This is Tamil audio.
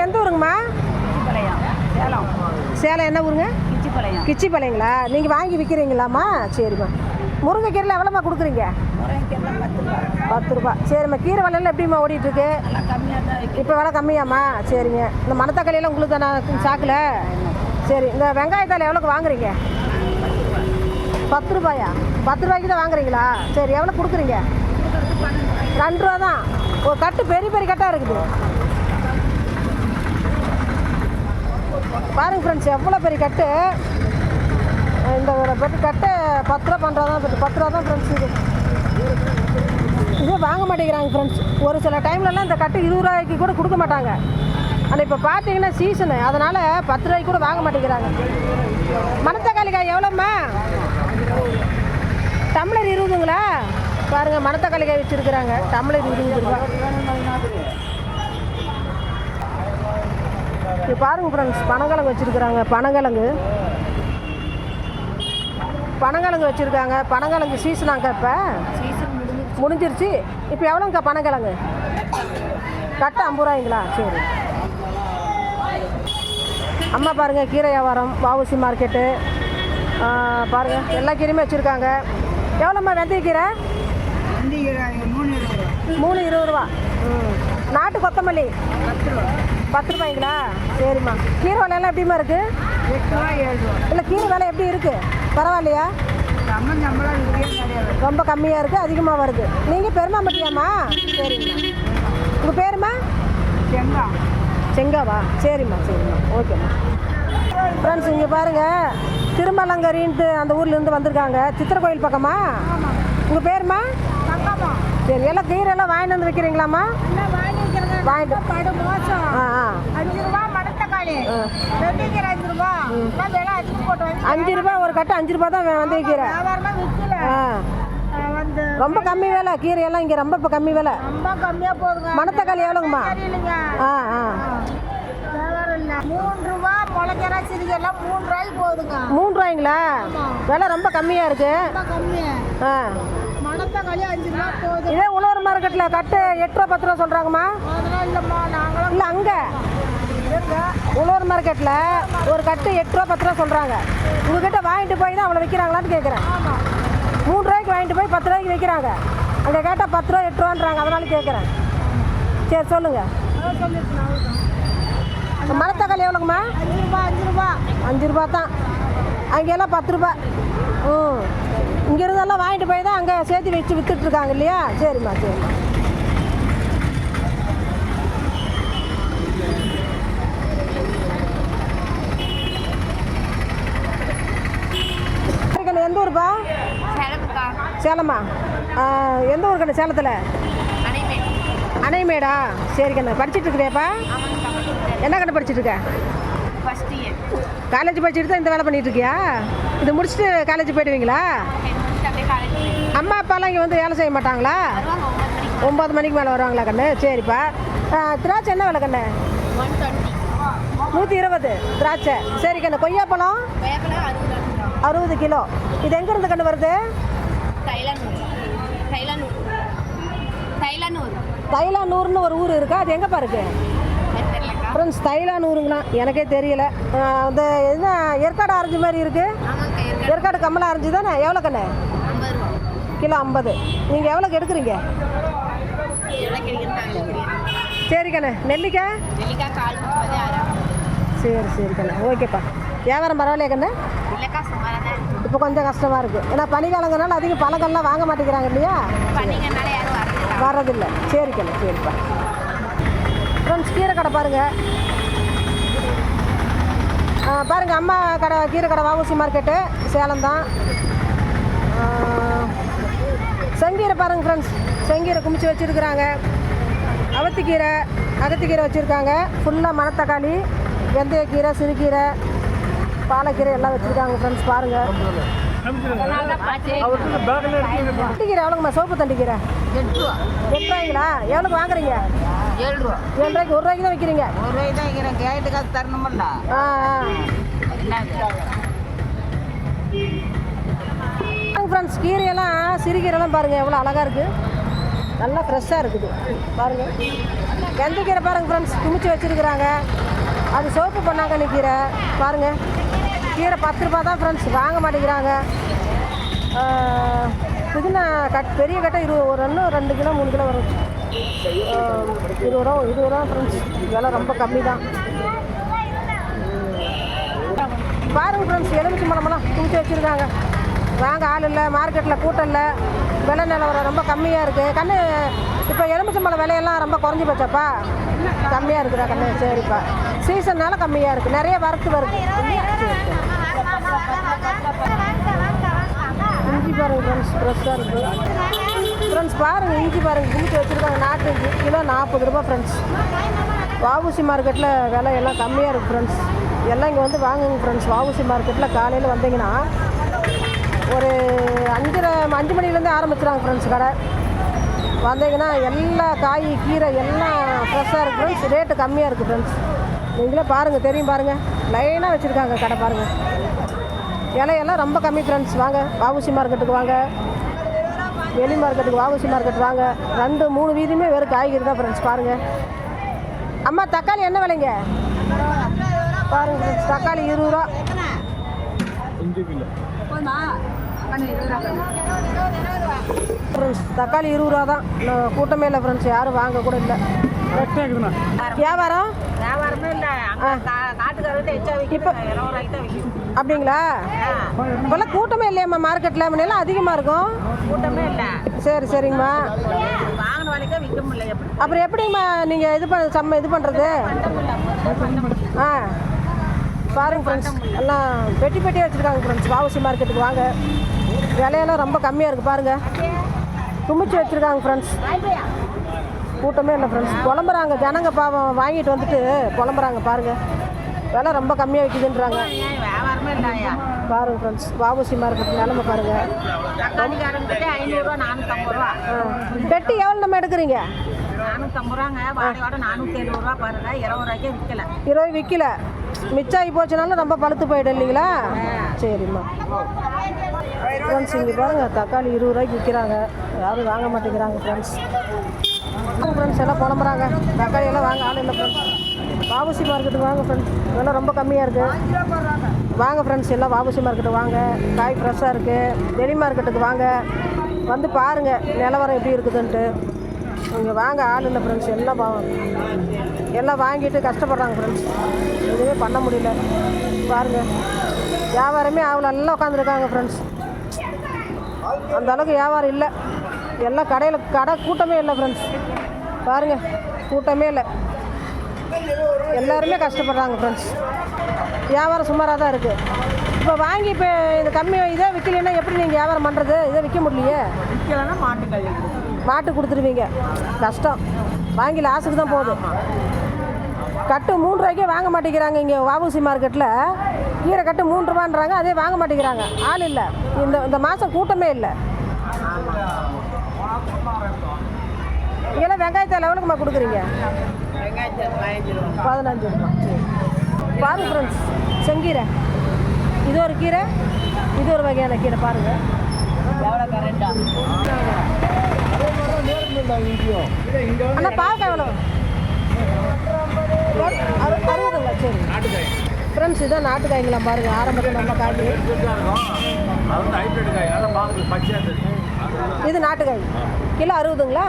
எந்த ஊருங்கம்மா? சேலம். சேலம் என்ன ஊருங்க? கிச்சிப்பாளையம். கிச்சிப்பாளையங்களா? நீங்கள் வாங்கி விற்கிறீங்களாம்மா? சரிம்மா. முருங்கைக்கீரையில் எவ்வளோம்மா கொடுக்குறீங்க? 10 ரூபா. சரிம்மா. கீரை விலையெல்லாம் எப்படிம்மா ஓடிட்டுருக்கு? இப்போ விலை கம்மியாம்மா? சரிங்க. இந்த மணத்தக்காளியெல்லாம் உங்களுக்கு தானே சாக்கில்? சரி. இந்த வெங்காயத்தால் எவ்வளோக்கு வாங்குறீங்க? 10 ரூபாயா? 10 ரூபாய்க்கு தான் வாங்குறீங்களா? சரி. எவ்வளோ கொடுக்குறீங்க? 2 ரூபா தான். ஒரு கட்டு பெரிய பெரிய கட்டாக இருக்குது பாருங்க ஃப்ரெண்ட்ஸ், எவ்வளோ பெரிய கட்டு. இந்த பெட்டு கட்டு 10 ரூபா 12 ரூபா தான். 10 ரூபா தான் ஃப்ரெண்ட்ஸ். இதே வாங்க மாட்டேங்கிறாங்க ஃப்ரெண்ட்ஸ். ஒரு சில டைம்லலாம் இந்த கட்டு 20 ரூபாய்க்கு கூட கொடுக்க மாட்டாங்க. ஆனால் இப்போ பார்த்தீங்கன்னா சீசனு, அதனால் 10 ரூபாய்க்கு கூட வாங்க மாட்டேங்கிறாங்க. மணத்தக்காளி காய் எவ்வளோம்மா? டம்ளர் 20ங்களா? பாருங்கள், மணத்தக்காளி காய் வச்சுருக்குறாங்க. டம்ளர் 20 ரூபா. இது பாருங்கள் ஃப்ரெண்ட்ஸ், பனங்கிழங்கு வச்சுருக்குறாங்க. பனங்கிழங்கு வச்சுருக்காங்க. பனங்கிழங்கு சீசனாங்க. இப்போ முடிஞ்சிருச்சு. இப்போ எவ்வளோங்கக்கா பனங்கிழங்கு? கட்டு 50 ரூபாய்ங்களா? சரி. அம்மா பாருங்கள், கீரை வியாபாரம், வஉசி மார்க்கெட்டு பாருங்கள், எல்லா கீரையுமே வச்சுருக்காங்க. எவ்வளோம்மா வெந்தயக்கீரை? 3,20 ரூபா. நாட்டு கொத்தமல்லி 10 ரூபாய்ங்களா? சரிம்மா. கீரை விலையெல்லாம் எப்படிம்மா இருக்குது? 8 ரூபா 7 ரூபா. இல்லை, கீரை விலை எப்படி இருக்குது? பரவாயில்லையா? ரொம்ப கம்மியாக இருக்குது, அதிகமாக வருது. நீங்கள் பெருமாம்பட்டியாம்மா? சரிங்கம்மா. உங்கள் பேருமா? செங்காவா? சரிம்மா. ஓகேம்மா. ஃப்ரெண்ட்ஸ், இங்கே பாருங்கள், திருமலங்கரின்ட்டு அந்த ஊர்லேருந்து வந்திருக்காங்க. சித்திரை கோயில் பக்கமா? உங்கள் பேருமா? சரி. எல்லாம் கீரையெல்லாம் வாங்கிட்டு வந்து வைக்கிறீங்களாம்மா? வாங்கிட்டு 5 ரூபா மணத்தக்காளி, 5 ரூபா. 5 ரூபா ஒரு கட்டு. 5 ரூபா தான் வெந்தயக்கீரை. ரொம்ப கம்மி விலை கீரையெல்லாம் இங்கே. ரொம்ப இப்போ கம்மி விலை. ரொம்ப கம்மியாக போகுதுங்க. மணத்தக்காளி எவ்வளோங்கம்மா? 3 ரூபா. முளைக்கீரை சிறுகெல்லாம் 3 ரூபாய்க்கு போகுதுங்க. 3 ரூபாய்ங்களா? விலை ரொம்ப கம்மியாக இருக்குது. மணத்தக்காளி 5 ரூபா போகுது. இதே உழவர் மார்க்கெட்டில் கட்டு 8 ரூபா 10 ரூபா சொல்கிறாங்கம்மா? அதெல்லாம் இல்லைம்மா. நாங்களும் இல்லை, அங்கே உழவர் மார்க்கெட்டில் ஒரு கட்டு 8 ரூபா 10 ரூபா சொல்கிறாங்க. உங்ககிட்ட வாங்கிட்டு போய் தான் அவ்வளோ விற்கிறாங்களான்னு கேட்குறேன். 3 ரூபாய்க்கு வாங்கிட்டு போய் 10 ரூபாய்க்கு விற்கிறாங்க. அங்கே கேட்டால் 10 ரூபா 8 ரூபான்றாங்க. அதனால கேட்குறேன். சரி, சொல்லுங்கள். மணத்தக்காளி எவ்வளோங்கம்மா? 5 ரூபா. 5 ரூபா தான். அங்கெல்லாம் 10 ரூபா. இங்கிருந்தெல்லாம் வாங்கிட்டு போய் தான் அங்கே சேர்த்து வச்சு விற்றுட்ருக்காங்க இல்லையா? சரிம்மா. எந்த ஊருப்பா? சேலமா? எந்த ஊர் கண்ணு? சேலத்தில் அணைமேடா? சரி கண்ணு. படிச்சுட்டு இருக்கிறியாப்பா? என்ன கண்ணு படிச்சுட்டு இருக்க? காலேஜ் படிச்சுட்டு தான் இந்த வேலை பண்ணிட்டு இருக்கியா? இது முடிச்சுட்டு காலேஜ் போயிடுவீங்களா? அம்மா அப்பாலாம் இங்கே வந்து வேலை செய்ய மாட்டாங்களா? 9 மணிக்கு மேலே வருவாங்களா கண்ணு? சரிப்பா. திராட்சை என்ன விலை கண்ணு? 120 திராட்சை. சரி கண்ணு. கொய்யாப்பழம் 60 கிலோ. இது எங்கேருந்து கண்ணு வருது? தைலானூர்னு ஒரு ஊர் இருக்கா? அது எங்கேப்பா இருக்கு? ஃப்ரெண்ட்ஸ், தைலானூருங்களா? எனக்கே தெரியல. அந்த என்ன ஏற்காடு ஆரஞ்சு மாதிரி இருக்குது? ஏற்காடு கம்மலா ஆரஞ்சு தானே? எவ்வளோ கண்ணு? கிலோ 50. நீங்கள் எவ்வளோக்கு எடுக்கிறீங்க? சரி கண்ணு. நெல்லிக்காய்? சரி கண்ணு. ஓகேப்பா. வியாபாரம் பரவாயில்லையா கண்ணு? இப்போ கொஞ்சம் கஷ்டமாக இருக்குது. ஏன்னா பனிக்காலங்கிறனால அதிகம் பழங்கள்லாம் வாங்க மாட்டேங்கிறாங்க இல்லையா? வர்றதில்லை. சரி கண்ணு. சரிப்பா. ஃப்ரெண்ட்ஸ், கீரை கடை பாருங்கள். அம்மா கடை கீரை கடை வஉசி மார்க்கெட்டு சேலம் தான். செங்கீரை பாருங்கள் ஃப்ரெண்ட்ஸ். செங்கீரை குமிச்சு வச்சுருக்குறாங்க. அகத்திக்கீரை வச்சுருக்காங்க. ஃபுல்லாக மணத்தக்காளி, வெந்தயக்கீரை, சிறுகீரை, பாலக்கீரை எல்லாம் வச்சுருக்காங்க ஃப்ரெண்ட்ஸ். பாருங்கள். தண்டிக்கீரை எவ்வளோங்கம்மா? சோப்பு தண்டிக்கீரை 8 ரூபா. 8 ரூபாய்ங்களா? எவ்வளோக்கு வாங்குறீங்க? 7 ரூபா. 7 ரூபாய்க்கு. 1 ரூபாய்க்கு தான் விற்கிறீங்க? 1 ரூபாய்க்கு தான் விற்கிறேன். கேட்டு காசு தரணுமில்ல. ஃப்ரெண்ட்ஸ், கீரையெல்லாம் சிறுகீரைலாம் பாருங்கள் எவ்வளோ அழகாக இருக்குது. நல்லா ஃப்ரெஷ்ஷாக இருக்குது பாருங்கள். வெந்தக்கீரை பாருங்கள் ஃப்ரெண்ட்ஸ், குமிச்சு வச்சுருக்குறாங்க. அது சோப்பு பண்ணாங்க கீரை பாருங்கள். கீரை 10 ரூபா தான் ஃப்ரெண்ட்ஸ், வாங்க மாட்டேங்கிறாங்க. புதினா பெரிய கட்டை 20, ஒரு 2 கிலோ 3 கிலோ வரும். 20 ரூபா ஃப்ரெண்ட்ஸ், இதெல்லாம் ரொம்ப கம்மி தான். பாருங்கள் ஃப்ரெண்ட்ஸ், எலுமிச்சை மரமெல்லாம் குமிச்சு வச்சுருக்காங்க. வாங்க ஆள் இல்லை, மார்க்கெட்டில் கூட்டம் இல்லை, விலை நிலவரம் ரொம்ப கம்மியாக இருக்குது. கண்ணு இப்போ எலுமிச்சம்பழம் விலையெல்லாம் ரொம்ப குறைஞ்சி போச்சாப்பா? கம்மியாக இருக்குதா கண்ணு? சரிப்பா, சீசன்னால கம்மியாக இருக்குது, நிறைய வரத்து வருது. இஞ்சி பாருங்கள் ஃப்ரெண்ட்ஸ், ஃப்ரெஷ்ஷாக இருக்குது ஃப்ரெண்ட்ஸ். பாருங்கள் இஞ்சி பாருங்கள், குமிச்சு வச்சுருக்காங்க. நாட்டு இஞ்சி கிலோ 40 ரூபா ஃப்ரெண்ட்ஸ். வஉசி மார்க்கெட்டில் விலை எல்லாம் கம்மியாக இருக்குது ஃப்ரெண்ட்ஸ். எல்லாம் இங்கே வந்து வாங்குங்க ஃப்ரெண்ட்ஸ். வஉசி மார்க்கெட்டில் காலையில் வந்தீங்கன்னா ஒரு 5 மணிலேருந்து ஆரம்பிச்சிடுறாங்க ஃப்ரெண்ட்ஸ் கடை. வந்தீங்கன்னா எல்லா காய் கீரை எல்லாம் ஃப்ரெஷ்ஷாக இருக்குது ஃப்ரெண்ட்ஸ். ரேட்டு கம்மியாக இருக்குது ஃப்ரெண்ட்ஸ். நீங்களே பாருங்கள், தெரியும் பாருங்கள், லைனாக வச்சுருக்காங்க கடை பாருங்கள். இலையெல்லாம் ரொம்ப கம்மி ஃப்ரெண்ட்ஸ். வாங்க வஉசி மார்க்கெட்டுக்கு வாங்க, வெளி மார்க்கெட்டுக்கு வஉசி மார்க்கெட் வாங்க. 2-3 வீதியுமே வெறும் காய்கறி தான் ஃப்ரெண்ட்ஸ். பாருங்கள். அம்மா தக்காளி என்ன விலைங்க? பாருங்கள் ஃப்ரெண்ட்ஸ், தக்காளி 20 ரூபா. ஃப்ரெண்ட்ஸ் தக்காளி 20 ரூபா தான். கூட்டமே இல்லை ஃப்ரெண்ட்ஸ், யாரும் வாங்க கூட இல்லை. வியாபாரம் வியாபாரமே இல்லை. இப்போ அப்படிங்களா? இப்போல்லாம் கூட்டமே இல்லையாம்மா மார்க்கெட்டில்? முன்னெல்லாம் அதிகமாக இருக்கும். கூட்டமே இல்லை. சரி சரிங்கம்மா. வாங்கின வேலைக்கே விற்க முடியல. எப்படி அப்புறம் எப்படிங்கம்மா நீங்கள் இது பண்ணுறது? ஆ பாருங்கள் ஃப்ரெண்ட்ஸ், எல்லாம் பெட்டியாக வச்சுருக்காங்க ஃப்ரெண்ட்ஸ். வஉசி மார்க்கெட்டுக்கு வாங்க, விலையெல்லாம் ரொம்ப கம்மியாக இருக்குது பாருங்கள். குமிச்சு வச்சுருக்காங்க ஃப்ரெண்ட்ஸ். கூட்டமே இல்லை ஃப்ரெண்ட்ஸ். புலம்புறாங்க ஜனங்க, பாவம் வாங்கிட்டு வந்துட்டு புலம்புறாங்க பாருங்கள். விலை ரொம்ப கம்மியாக விற்கிதுன்றாங்க. வியாபாரமே இல்லையா? பாருங்கள் ஃப்ரெண்ட்ஸ், வஉசி மார்க்கெட் நிலமை பாருங்கள். தக்காளிக்காரங்கிட்ட 500 ரூபா 450 ரூபா. பெட்டி எவ்வளோ நம்ம எடுக்கிறீங்க? 450 ரூபாங்க. வாழையோட 470 ரூபா பாருங்க. 20 ரூபாய்க்கே விற்கல. 20 விற்கல. மிச்சாகி போச்சுனாலும் ரொம்ப பழுத்து போயிடும் இல்லைங்களா? சரிம்மா ஃப்ரெண்ட்ஸ், இங்கே பாருங்கள் தக்காளி 20 ரூபாய்க்கு விற்கிறாங்க. யாரும் வாங்க மாட்டேங்கிறாங்க ஃப்ரெண்ட்ஸ். ஃப்ரெண்ட்ஸ் எல்லாம் புலம்புறாங்க, தக்காளி எல்லாம் வாங்க ஆள் இல்லை ஃப்ரெண்ட்ஸ். வஉசி மார்க்கெட்டுக்கு வாங்க ஃப்ரெண்ட்ஸ், இதெல்லாம் ரொம்ப கம்மியாக இருக்குது. வாங்க ஃப்ரெண்ட்ஸ், எல்லாம் வஉசி மார்க்கெட்டுக்கு வாங்க, காய் ஃப்ரெஷ்ஷாக இருக்குது. வெளி மார்க்கெட்டுக்கு வாங்க, வந்து பாருங்கள் நிலவரம் எப்படி இருக்குதுன்ட்டு. இங்கே வாங்க ஆள் இல்லை ஃப்ரெண்ட்ஸ். எல்லாம் வாங்கிட்டு கஷ்டப்படுறாங்க ஃப்ரெண்ட்ஸ். எதுவுமே பண்ண முடியல பாருங்கள். வியாபாரமே அவ்வளோ நல்லா உட்காந்துருக்காங்க ஃப்ரெண்ட்ஸ். அந்த அளவுக்கு வியாபாரம் இல்லை. எல்லாம் கடை கூட்டமே இல்லை ஃப்ரெண்ட்ஸ். பாருங்கள், கூட்டமே இல்லை. எல்லாருமே கஷ்டப்படுறாங்க ஃப்ரெண்ட்ஸ். வியாபாரம் சுமாராக தான் இருக்குது. இப்போ வாங்கி இப்போ இந்த கம்மி இதே விற்கலைன்னா எப்படி நீங்கள் வியாபாரம் பண்ணுறது? இதை விற்க முடியலையே. விற்கலன்னா மாட்டு கொடுத்துருவீங்க, கஷ்டம். வாங்கி லாஸுக்கு தான் போகுது. கட்டு 3 ரூபாய்க்கே வாங்க மாட்டேங்கிறாங்க. இங்கே வஉசி மார்க்கெட்டில் கீரை கட்டு 3 ரூபான்றாங்க, அதே வாங்க மாட்டேங்கிறாங்க. ஆள் இல்லை. இந்த மாதம் கூட்டமே இல்லை. இங்கெல்லாம் வெங்காயத்தால் எவ்வளோக்குமா கொடுக்குறீங்க? 15 ரூபா. பாருங்கள் ஃப்ரெண்ட்ஸ், செங்கீரை இது ஒரு கீரை, இது ஒரு வகையான கீரை பாருங்கள். அண்ணா பாவக்காய் எவ்வளோ? 60ங்களா? சரி ஃப்ரெண்ட்ஸ், இதான் நாட்டுக்காய்ங்களா பாருங்கள். ஆரம்பத்தில் நம்ம காய், இது நாட்டுக்காய் கிலோ 60ங்களா?